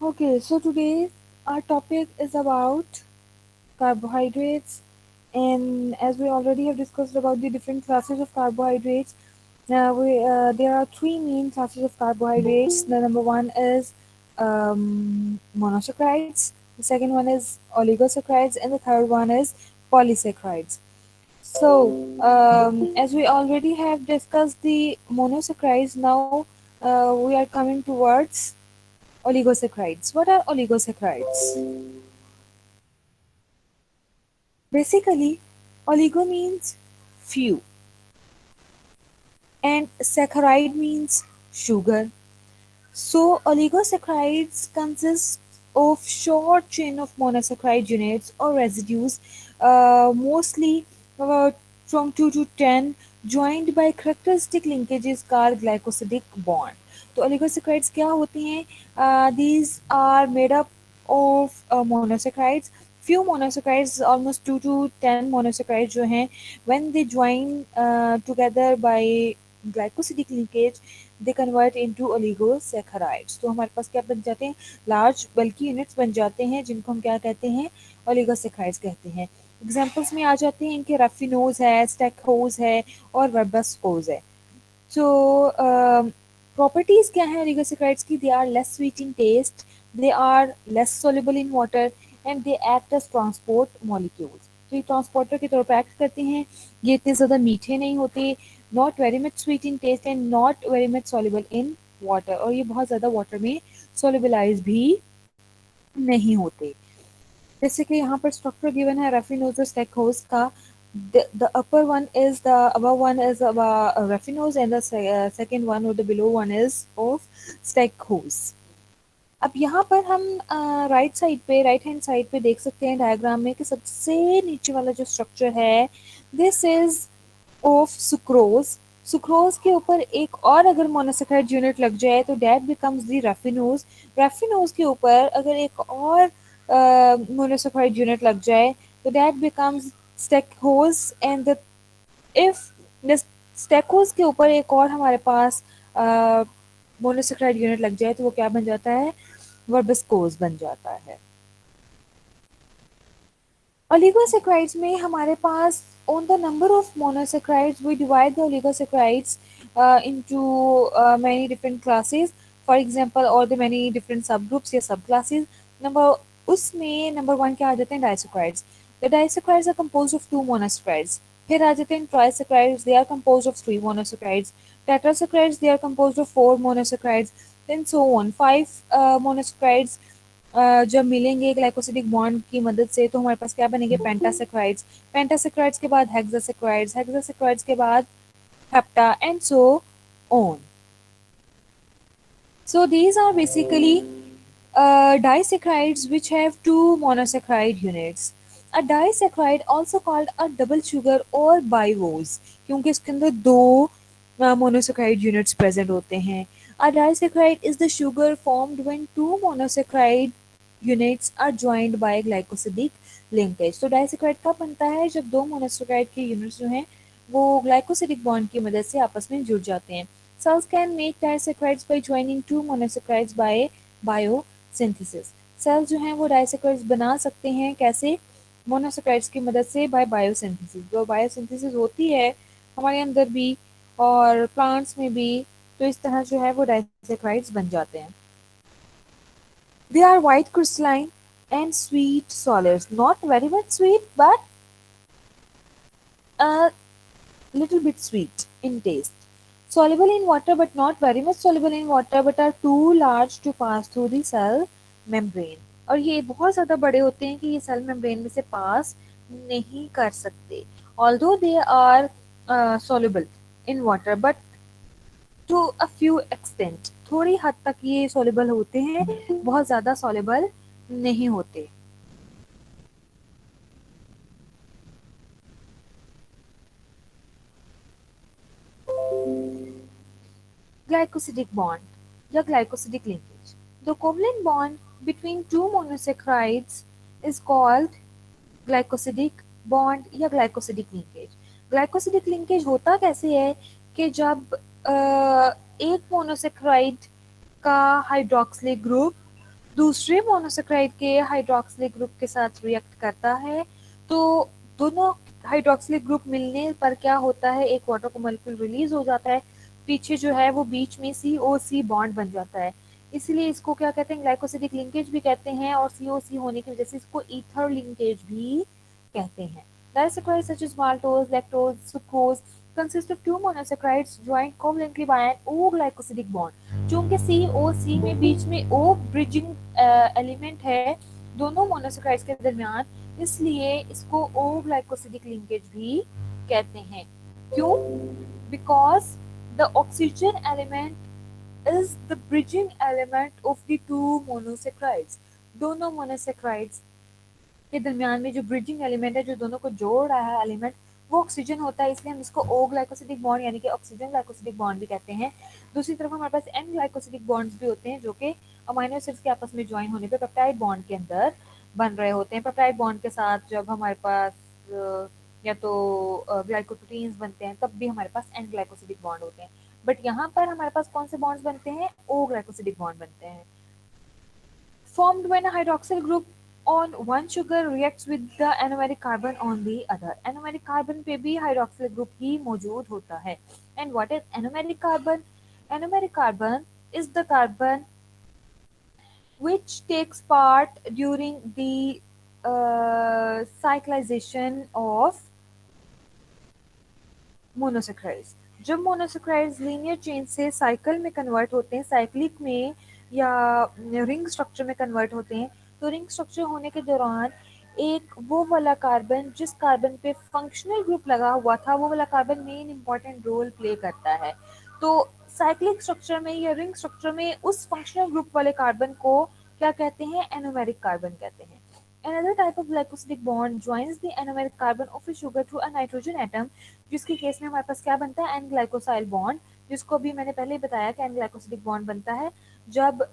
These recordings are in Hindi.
Okay, so today our topic is about carbohydrates, and as we already have discussed about the different classes of carbohydrates, there are three main classes of carbohydrates. The number one is monosaccharides, the second one is oligosaccharides, and the third one is polysaccharides. So, as we already have discussed the monosaccharides, now we are coming towards oligosaccharides. What are oligosaccharides? Basically, oligo means few and saccharide means sugar. So, oligosaccharides consist of short chain of monosaccharide units or residues, mostly about from 2 to 10, joined by characteristic linkages called glycosidic bond. तो oligosaccharides क्या होते हैं? These are made up of monosaccharides. Few monosaccharides, almost 2 to 10 monosaccharides जो हैं, when they join together by glycosidic linkage, they convert into oligosaccharides. तो हमारे पास क्या बन जाते हैं? लार्ज बल्कि यूनिट्स बन जाते हैं, जिनको हम क्या कहते हैं? ओलिगोसैकेराइड्स कहते हैं। एग्जांपल्स में आ जाते हैं इनके रफिनोज है, स्टेकोज है और वर्बस्कोज है। So, properties क्या है oligosaccharides की? They are less sweet in taste, they are less soluble in water, and they act as transport molecules. तो ये ट्रांसपोर्टर के तौर पर एक्ट करते हैं। ये इतने ज़्यादा मीठे नहीं होते, not very much sweet in taste and not very much soluble in water, और ये बहुत ज़्यादा वाटर में solubilize भी नहीं होते। जैसे कि यहाँ पर स्ट्रक्चर गिवन है रफिनोज और स्टेकोज का। The upper one is the above one is raffinose, and the second one or the below one is of stechose. अब यहाँ पर हम राइट साइड पे, राइट हैंड साइड पे देख सकते हैं डायग्राम में कि सबसे नीचे वाला जो स्ट्रक्चर है, this is of sucrose. Sucrose के ऊपर एक और अगर मोनोसेक्राइड यूनिट लग जाए तो दैट बिकम्स द रफिनोज। रफिनोज के ऊपर अगर एक और मोनोसेक्राइड यूनिट लग जाए तो दैट बिकम्स स्टेकोज। एंड इफ स्टेकोज के ऊपर एक और हमारे पास मोनोसेक्राइड यूनिट लग जाए तो वो क्या बन जाता है? वर्बिस्कोज बन जाता है। ओलिगोसैकेराइड्स में हमारे पास on the number of monosaccharides we divide the oligosaccharides into many different classes, for example, or the many different subgroups या subclasses। नंबर उसमें नंबर वन क्या आ जाते हैं? Disaccharides. The disaccharides are composed of two monosaccharides। फिर आ जाते हैं trisaccharides, they are composed of three monosaccharides। Tetrasaccharides, they are composed of four monosaccharides, then so on, five monosaccharides जब मिलेंगे ग्लाइकोसिडिक बॉन्ड की मदद से तो हमारे पास क्या बनेंगे? पेंटासेक्राइड्स। पेंटासेक्राइड्स के बाद हेक्सासेक्राइड्स, हेक्सासेक्राइड्स के बाद hepta and so on. So these are basically disaccharides which have two monosaccharide units. A disaccharide also called a double sugar or biose, क्योंकि इसके अंदर दो monosaccharide units present होते हैं। A disaccharide is the sugar formed when two monosaccharide units are joined by glycosidic linkage। तो disaccharide कब बनता है? जब दो monosaccharide के units जो हैं वो glycosidic bond की मदद से आपस में जुड़ जाते हैं। Cells can make disaccharides by joining two monosaccharides by biosynthesis। Cells जो हैं वो डाइसैकराइड्स बना सकते हैं कैसे? मोनोसैकराइड्स की मदद से बाय बायोसिंथेसिस। जो बायोसिंथेसिस होती है हमारे अंदर भी और प्लांट्स में भी, तो इस तरह जो है वो डाइसैकराइड्स बन जाते हैं। They are white crystalline and sweet solids, not very much sweet but a little bit sweet in taste, soluble in water but not very much soluble in water, but are too large to pass through the cell membrane। और ये बहुत ज़्यादा बड़े होते हैं कि ये सेल मेम्ब्रेन में से पास नहीं कर सकते। Although they are soluble in water but to a few extent, थोड़ी हद तक ये soluble होते हैं, बहुत ज़्यादा soluble नहीं होते। Glycosidic bond या glycosidic linkage. The covalent bond between two monosaccharides is called glycosidic bond या glycosidic linkage। glycosidic linkage होता कैसे है कि जब एक मोनोसेक्राइड का हाइड्रोक्सिलिक ग्रुप दूसरे मोनोसेक्राइड के हाइड्रोक्सिलिक ग्रुप के साथ रिएक्ट करता है, तो दोनों हाइड्रोक्सिलिक ग्रुप मिलने पर क्या होता है, एक वाटर को मॉलिक्यूल रिलीज हो जाता है, पीछे जो है वो बीच में COC बॉन्ड बन जाता है। इसलिए इसको क्या कहते हैं, ग्लाइकोसिडिक लिंकेज भी कहते हैं, और COC होने की वजह से इसको ईथर लिंकेज भी कहते हैं। Disaccharides such as maltose, lactose, sucrose consist of two monosaccharides joined covalently by an O-glycosidic bond। चूंकि COC में बीच में O ब्रिजिंग एलिमेंट है दोनों मोनोसेक्राइड्स के दरमियान, इसलिए इसको O ग्लाइकोसिडिक लिंकेज भी कहते हैं। क्यों? Because the oxygen element is the bridging element of the two monosaccharides. दोनों मोनोसेक्राइड्स के दरमियान में जो ब्रिजिंग एलिमेंट है, जो दोनों को जोड़ रहा है एलिमेंट, वो ऑक्सीजन होता है, इसलिए हम इसको ओ ग्लाइकोसिडिक बॉन्ड यानी कि ऑक्सीजन ग्लाइकोसिडिक बॉन्ड भी कहते हैं। दूसरी तरफ हमारे पास एन ग्लाइकोसिडिक बॉन्ड्स भी होते हैं, जो कि अमाइनो एसिड्स के आपस में ज्वाइन होने पे पेप्टाइड बॉन्ड के अंदर बन रहे होते हैं। पेप्टाइड बॉन्ड के साथ जब हमारे पास या तो ग्लाइकोप्रोटीन्स बनते हैं, तब भी हमारे पास एन ग्लाइकोसिडिक बॉन्ड होते हैं। बट यहाँ पर हमारे पास कौन से बॉन्ड्स बनते हैं, ओ ग्लाइकोसिडिक बॉन्ड बनते हैं। Formed when a hydroxyl group on one sugar reacts with the anomeric carbon on the other। anomeric carbon पे भी hydroxyl group ही मौजूद होता है। And what is anomeric carbon? Anomeric carbon is the carbon which takes part during the cyclization of monosaccharides. जब मोनोसेक्राइड्स लीनियर चेन से साइकिल में कन्वर्ट होते हैं, साइक्लिक में या रिंग स्ट्रक्चर में कन्वर्ट होते हैं, तो रिंग स्ट्रक्चर होने के दौरान एक वो वाला कार्बन जिस कार्बन पे फंक्शनल ग्रुप लगा हुआ था, वो वाला carbon main important role play करता है। तो साइक्लिक स्ट्रक्चर में या रिंग स्ट्रक्चर में उस फंक्शनल ग्रुप वाले कार्बन को क्या कहते हैं, एनोमेरिक कार्बन कहते हैं। Another type of glycosidic bond joins the anomeric carbon of a sugar to a nitrogen atom, जिसके केस में हमारे पास क्या बनता है, एन ग्लाइकोसाइल बॉन्ड, जिसको भी मैंने पहले ही बताया कि एन ग्लाइकोसिडिक बॉन्ड बनता है जब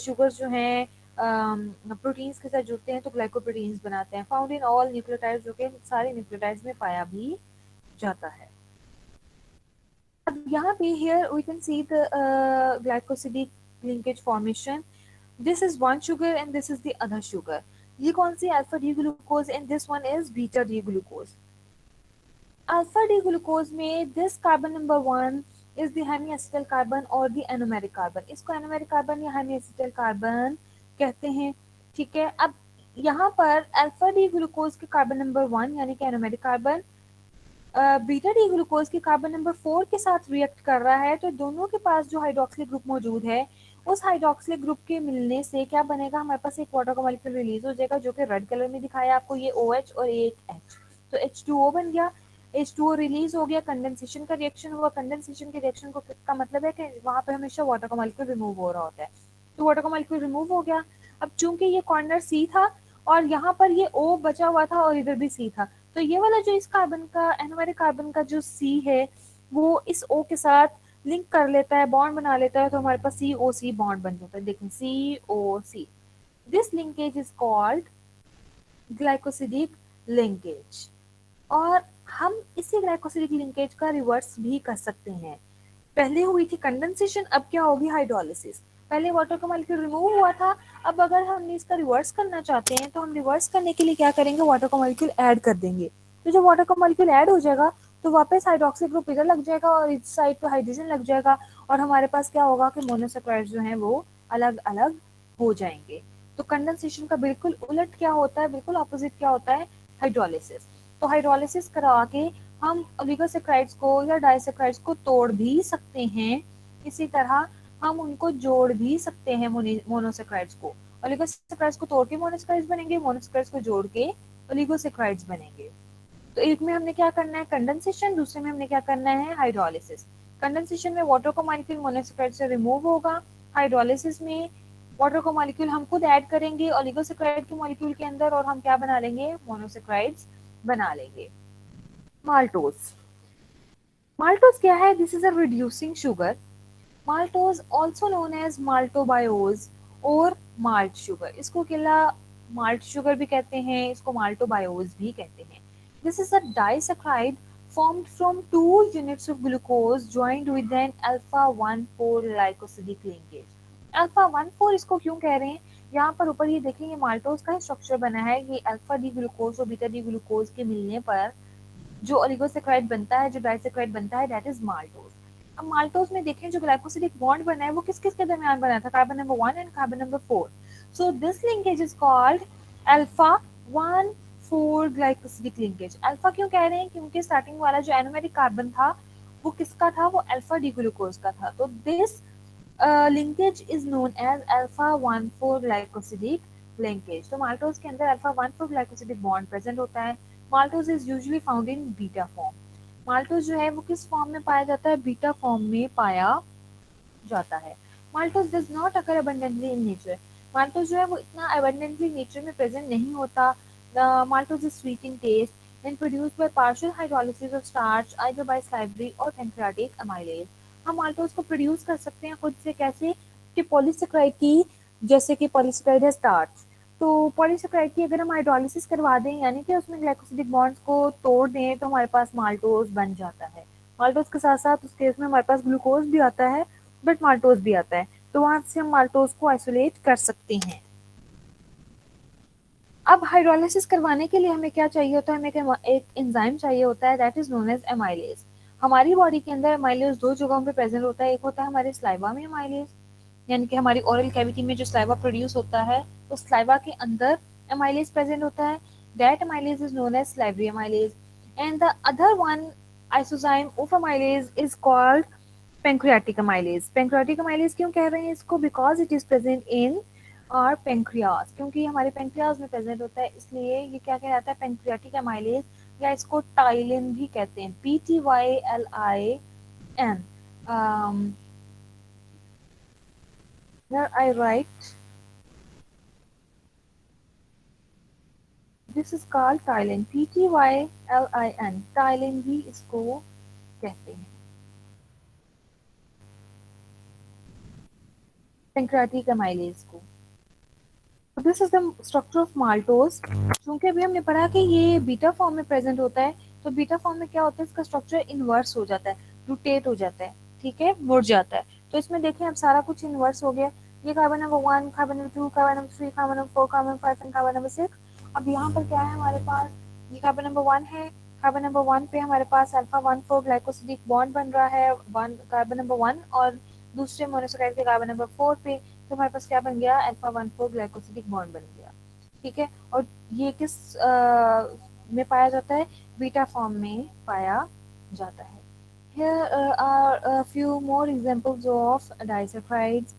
शुगर जो हैं प्रोटीन्स के साथ जुड़ते हैं तो ग्लाइकोप्रोटीन्स बनाते हैं। फाउंड इन ऑल न्यूक्लियोटाइड्स, जो कि सारे न्यूक्लियोटाइड्स में पाया भी जाता है। अब यहाँ पे here we can see the glycosidic linkage formation। This is one sugar and this is the other sugar। ये कौन सी, alpha D glucose, and this one is beta D glucose. Alpha D glucose में this carbon number 1 is the hemiacetal carbon और द एनोमेरिक कार्बन। इसको एनोमेरिक कार्बन या हेमी एसिटल कार्बन कहते हैं। ठीक है, अब यहाँ पर अल्फा डी ग्लूकोज के कार्बन नंबर 1 यानी कि anomeric carbon beta D glucose के कार्बन नंबर 4 के साथ रिएक्ट कर रहा है, तो दोनों के पास जो हाइड्रोक्सिलिक ग्रुप मौजूद है, उस हाइड्रोक्सिलिक ग्रुप के मिलने से क्या बनेगा, हमारे पास एक वाटर का मॉलिक्यूल रिलीज हो जाएगा, जो कि रेड कलर में दिखाया आपको, ये OH और एक H, तो H2O बन गया। H2O रिलीज हो गया, कंडेंसेशन का रिएक्शन हुआ। कंडेंसेशन के रिएक्शन को का मतलब है कि वहां पे हमेशा वाटर का मॉलिक्यूल रिमूव हो रहा होता है, तो वाटर का मॉलिक्यूल रिमूव हो गया। अब चूंकि ये कॉर्नर C था और यहाँ पर ये O बचा हुआ था और इधर भी C था, तो ये वाला जो इस कार्बन का, एनोमेरिक कार्बन का जो C है, वो इस O के साथ लिंक कर लेता है, बॉन्ड बना लेता है, तो हमारे पास COC बॉन्ड बन जाता है। देखें, COC, this linkage is called glycosidic linkage. और हम इसी ग्लाइकोसिडिक लिंकेज का रिवर्स भी कर सकते हैं। पहले हुई थी कंडेंसेशन, अब क्या होगी, हाइड्रोलिसिस। पहले वाटर का मॉलिक्यूल रिमूव हुआ था, अब अगर हम इसका रिवर्स करना चाहते हैं, तो हम रिवर्स करने के लिए क्या करेंगे, वाटर का मॉलिक्यूल ऐड कर देंगे। तो जब वाटर का मॉलिक्यूल ऐड हो जाएगा, तो वापस हाइड्रोक्सिल ग्रुप इधर लग जाएगा और इस साइड पे हाइड्रोजन लग जाएगा, और हमारे पास क्या होगा कि मोनोसेक्राइड्स जो हैं वो अलग अलग हो जाएंगे। तो कंडेंसेशन का बिल्कुल उलट क्या होता है, बिल्कुल ऑपोजिट क्या होता है, हाइड्रोलिसिस। तो हाइड्रोलिसिस करा के हम ओलिगोसेक्राइड्स को या डाइसेक्राइड्स को तोड़ भी सकते हैं, इसी तरह हम उनको जोड़ भी सकते हैं मोनोसेक्राइड्स को। ओलिगोसेक्राइड्स को तोड़ के मोनोसेक्राइड्स बनेंगे, मोनोसेक्राइड्स को जोड़ के ओलिगोसेक्राइड्स बनेंगे। तो एक में हमने क्या करना है, कंडेंसेशन, दूसरे में हमने क्या करना है, हाइड्रोलिसिस। कंडेंसेशन में वाटर का मॉलिक्यूल मोनोसेक्राइड से रिमूव होगा, हाइड्रोलिसिस में वाटर का मॉलिक्यूल हम खुद ऐड करेंगे ओलिगोसेक्राइड के मॉलिक्यूल के अंदर, और हम क्या बना लेंगे, मोनोसेक्राइड्स बना लेंगे। माल्टोज, माल्टोज क्या है, this is a reducing sugar. Maltose also known as maltobiose और माल्ट शुगर। इसको अकेला माल्ट शुगर भी कहते हैं, इसको माल्टोबायोज भी कहते हैं। This is a disaccharide formed from two units of glucose joined with an alpha 1,4 glycosidic linkage. Alpha 1,4 इसको क्यों कह रहे हैं? यहाँ पर ऊपर ये देखेंगे माल्टोज का स्ट्रक्चर बना है, ये अल्फा डी ग्लूकोज और बीटा डी ग्लूकोज के मिलने पर जो ओलिगोसेक्राइड बनता है, जो डाइसेक्राइड बनता है, दैट इज माल्टोज। अब माल्टोज में देखें जो ग्लाइकोसिडिक बॉन्ड बना है वो किस किस के दरमियान बना था? Carbon number 1 and carbon number 4। So this linkage is called alpha 1,4 glycosidic linkage. Alpha क्यों कह रहे हैं? क्योंकि स्टार्टिंग वाला जो एरोमेटिक कार्बन था वो किसका था? वो अल्फा डी ग्लूकोज का था। तो this linkage is known as alpha 1,4 glycosidic linkage। तो maltose के अंदर alpha 1,4 glycosidic bond present होता है। maltose is usually found in beta form। maltose जो है वो किस फॉर्म में पाया जाता है? बीटा फॉर्म में पाया जाता है। maltose does not occur abundantly in nature। maltose जो है वो इतना abundantly nature में present नहीं होता। maltose is sweet in taste and produced by partial hydrolysis of starch either by salivary or pancreatic amylase। हम माल्टोज को प्रोड्यूस कर सकते हैं खुद से, कैसे? कि पॉलीसेक्राइड की, जैसे कि पॉलीसेक्राइड है स्टार्च, तो पॉलीसेक्राइड की अगर हम हाइड्रोलिसिस करवा दें यानी कि उसमें ग्लाइकोसिडिक बॉन्ड्स को तोड़ दें तो हमारे पास माल्टोज बन जाता है। माल्टोज के साथ साथ उस केस में हमारे पास ग्लूकोज भी आता है बट माल्टोज भी आता है, तो वहां से हम माल्टोज को आइसोलेट कर सकते हैं। अब हाइड्रोलिसिस करवाने के लिए हमें क्या चाहिए होता है? हमें एक एंजाइम चाहिए होता है, that is known as amylase. हमारी बॉडी के अंदर एमाइलेज दो जगहों पे प्रेजेंट होता है। एक होता है हमारे स्लाइवा में एमाइलेज, यानी कि हमारी ओरल कैविटी में जो स्लाइवा प्रोड्यूस होता है तो स्लाइवा के अंदर एमाइलेज प्रेजेंट होता है, that amylase is known as salivary amylase. And the other one isozyme of amylase is called pancreatic amylase. Pancreatic amylase क्यों कह रहे हैं इसको? Because it is present in our pancreas, क्योंकि हमारे पेंक्रियाज में प्रेजेंट होता है इसलिए ये क्या कहलाता है? पेंक्रियाटिक एमाइलेज, या इसको टाइलिन भी कहते हैं, PTYLIN। Here I write this is called ptyalin, PTYLIN, ptyalin भी इसको कहते हैं, पेंक्रियाटिक एमाइलेज को। This is the structure of maltose. क्योंकि अभी हमने पढ़ा कि ये बीटा फॉर्म में प्रेजेंट होता है, तो बीटा फॉर्म में क्या होता है? इसका स्ट्रक्चर इनवर्स हो जाता है, रोटेट हो जाता है, ठीक है, मुड़ जाता है। तो इसमें देखें अब सारा कुछ इनवर्स हो गया। ये carbon number 1, carbon number 2, carbon number 3, carbon number 4, carbon number 5 and carbon number 6। अब यहाँ पर क्या है हमारे पास? ये कार्बन नंबर 1 है, कार्बन नंबर 1 पे हमारे पास अल्फा 1,4 ग्लाइकोसिडिक बॉन्ड बन रहा है, वन कार्बन नंबर 1, और दूसरे मोनोसैकेराइड के कार्बन नंबर 4 पे तो हमारे पास क्या बन गया? अल्फा 1,4 ग्लाइकोसिडिक बॉन्ड बन गया, ठीक है। और ये किस में पाया जाता है? बीटा फॉर्म में पाया जाता है। Here are a few more examples of disaccharides.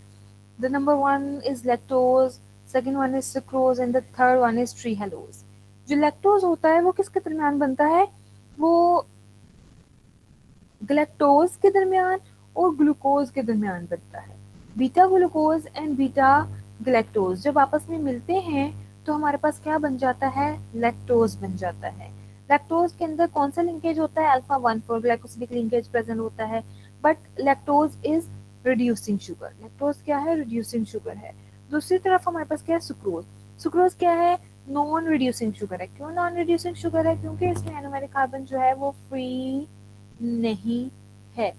The number one is lactose, second one is sucrose and the third one is trehalose। जो लैक्टोज होता है वो किसके दरमियान बनता है? वो ग्लैक्टोज के दरमियान और ग्लूकोज के दरमियान बनता है। Beta glucose and beta galactose जब आपस में मिलते हैं तो हमारे पास क्या बन जाता है? लैक्टोज बन जाता है। लैक्टोज के अंदर कौन सा लिंकेज होता है? अल्फा 1,4 ग्लाइकोसिडिक लिंकेज प्रेजेंट होता है, but lactose is reducing sugar. Lactose क्या है? रिड्यूसिंग शुगर है। दूसरी तरफ हमारे पास क्या है? सुक्रोज। सुक्रोज क्या है? नॉन रिड्यूसिंग शुगर है। क्यों नॉन रिड्यूसिंग शुगर है? क्योंकि इसमें एरोमेटिक कार्बन जो है वो फ्री नहीं है,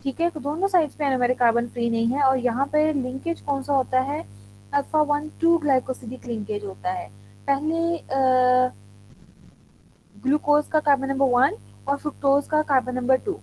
ठीक है। तो दोनों साइड्स पे एरोमेटिक कार्बन फ्री नहीं है, और यहाँ पे लिंकेज कौन सा होता है? अल्फा 1,2 ग्लाइकोसिडिक लिंकेज होता है। पहले ग्लूकोज का कार्बन नंबर 1 और फ्रुक्टोज का कार्बन नंबर 2,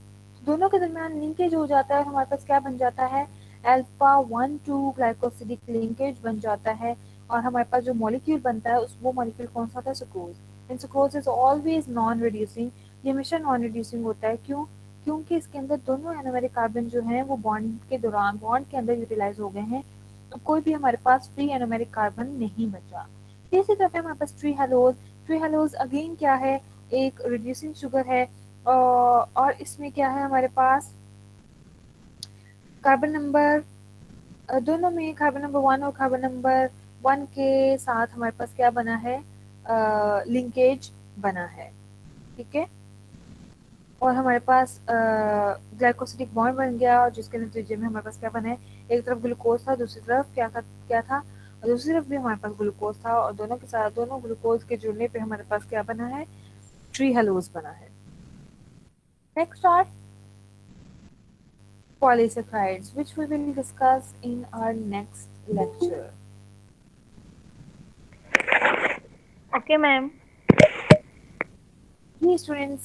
दोनों के दरमियान लिंकेज हो जाता है, हमारे पास क्या बन जाता है? अल्फा 1,2 ग्लाइकोसिडिक लिंकेज बन जाता है। और हमारे पास जो मॉलिक्यूल बनता है उस वो मॉलिक्यूल कौन सा था? Sucrose. And sucrose is always non reducing. ये हमेशा नॉन रिड्यूसिंग होता है, क्यों? क्योंकि इसके अंदर दोनों एनोमेरिक कार्बन जो हैं वो बॉन्ड के दौरान बॉन्ड के अंदर यूटिलाइज हो गए हैं, तो कोई भी हमारे पास फ्री एनोमेरिक कार्बन नहीं बचा। तीसरी तरफ है हमारे पास trehalose. Trehalose again क्या है? एक रिड्यूसिंग शुगर है, और इसमें क्या है हमारे पास? कार्बन नंबर दोनों में कार्बन नंबर 1 और कार्बन नंबर 1 के साथ हमारे पास क्या बना है? लिंकेज बना है, ठीक है। और हमारे पास ग्लाइकोसिडिक बॉन्ड बन गया, और जिसके नतीजे में हमारे पास क्या बना है? एक तरफ ग्लूकोज था, दूसरी तरफ क्या था? और दूसरी तरफ भी हमारे पास ग्लूकोज था, और दोनों के साथ दोनों ग्लूकोज के जुड़ने पे हमारे पास क्या बना है? ट्री हेलोज बना है। Next are polysaccharides, which we will discuss in our next lecture. Okay, ma'am. Okay, students,